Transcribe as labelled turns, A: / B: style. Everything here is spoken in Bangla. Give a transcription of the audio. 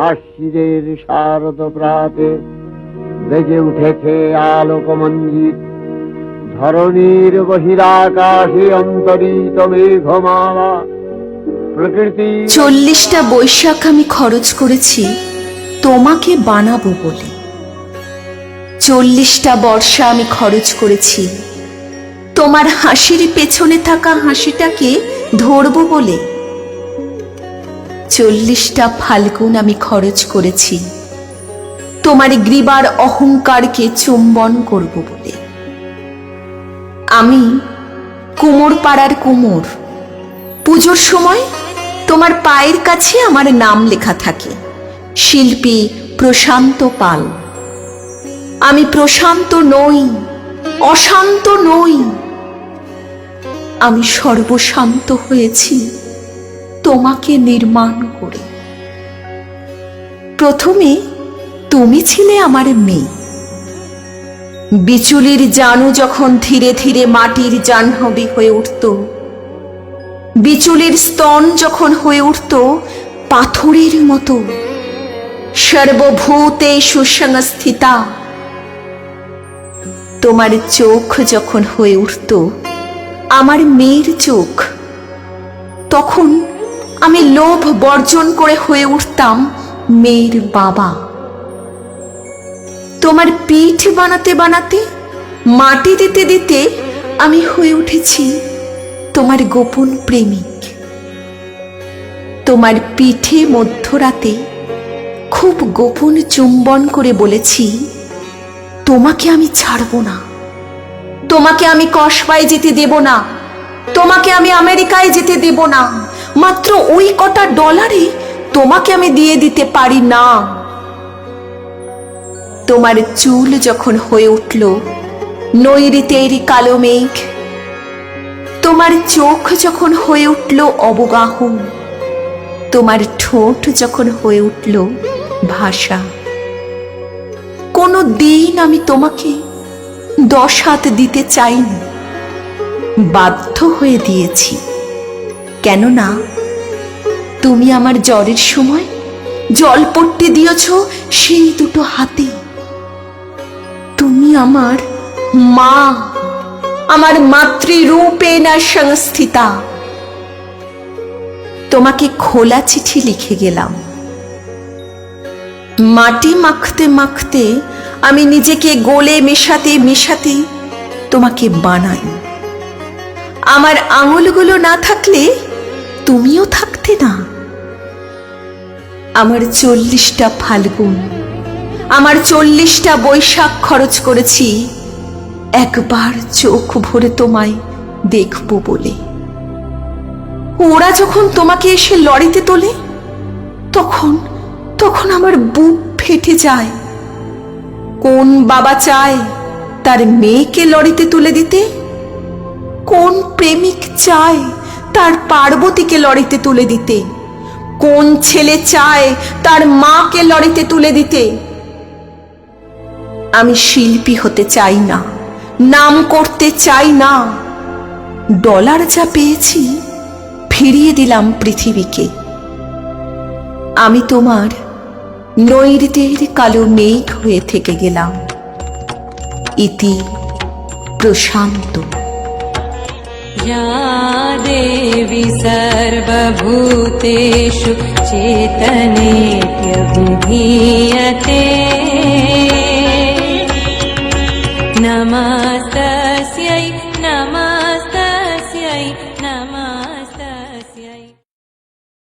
A: আশ্বিনের শারদ প্রাতে বেজে উঠেছে আলোকমঞ্জিত, ধরণীর বহিরাকাশে অন্তরিত মেঘমালা। প্রকৃতি
B: 40টা বৈশাখ আমি খরচ করেছি তোমাকে বানাবো বলে, 40টা বর্ষা আমি খরচ করেছি তোমার হাসির পেছনে থাকা হাসিটাকে ধরবো বলে, 40টা ফাল্গুন আমি খরচ করেছি তোমার গ্রীবার অহংকারকে চুম্বন করব বলে। আমি কুমোর পাড়ার কুমোর, পুজোর সময় তোমার পায়ের কাছে আমার নাম লেখা থাকে, শিল্পী প্রশান্ত পাল। আমি প্রশান্ত নই, অশান্ত নই, আমি সর্বশান্ত হয়েছি তোমাকে নির্মাণ করে। প্রথমে তুমি ছিলে আমার মেয়ে, বিচুলির জানু যখন ধীরে ধীরে মাটির জাহ্নবী হয়ে উঠত, বিচুলির স্তন যখন হয়ে উঠত পাথরের মতো, সর্বভূতে সুসংস্থিতা, তোমার চোখ যখন হয়ে উঠত আমার মেয়ের চোখ, তখন আমি লোভ বর্জন করে হয়ে উঠতাম মেয়ের বাবা। তোমার পিঠ বানাতে বানাতে, মাটি দিতে দিতে আমি হয়ে উঠেছি তোমার গোপন প্রেমিক। তোমার পিঠে মধ্যরাতে খুব গোপন চুম্বন করে বলেছি, তোমাকে আমি ছাড়ব না, তোমাকে আমি কসবায় যেতে দেব না, তোমাকে আমি আমেরিকায় যেতে দেব না, মাত্র ওই কটা ডলারে তোমাকে আমি দিয়ে দিতে পারি না। তোমার চুল যখন হয়ে উঠল নৈঋতের কালো মেঘ, তোমার চোখ যখন হয়ে উঠল অবগাহ, তোমার ঠোঁট যখন হয়ে উঠল ভাষা, কোনো দিন আমি তোমাকে 10 হাত দিতে চাইনি, বাধ্য হয়ে দিয়েছি। কেননা তুমি আমার জ্বরের সময় জলপট্টি দিয়েছ সেই দুটো হাতে। তুমি আমার মা, আমার মাতৃরূপে না সংস্থিতা। তোমাকে খোলা চিঠি লিখে গেলাম, মাটি মাখতে মাখতে আমি নিজেকে গোলে মেশাতে মেশাতে তোমাকে বানাই। আমার আঙুলগুলো না থাকলে তুমিও থাকতে না। আমার 40টা ফাল্গুন, আমার 40টা বৈশাখ খরচ করেছি একবার চোখ ভরে তোমায় দেখবো বলে। ওরা যখন তোমাকে এসে লড়িতে তোলে তখন তখন আমার বুক ফেটে যায়। কোন বাবা চায় তার মেয়েকে লড়িতে তুলে দিতে? কোন প্রেমিক চায় তার পার্বতীকে লড়িতে তুলে দিতে? কোন ছেলে চায় তার মাকে লড়িতে তুলে দিতে? আমি শিল্পী হতে চাই না, নাম করতে চাই না। ডলার যা পেয়েছি ফিরিয়ে দিলাম পৃথিবীকে। আমি তোমার নৈঋতের কালো মেঘ হয়ে থেকে গেলাম। ইতি প্রশান্ত।
C: या देवी सर्वभूतेषु चेतनेऽप्यभिधीयते नमः।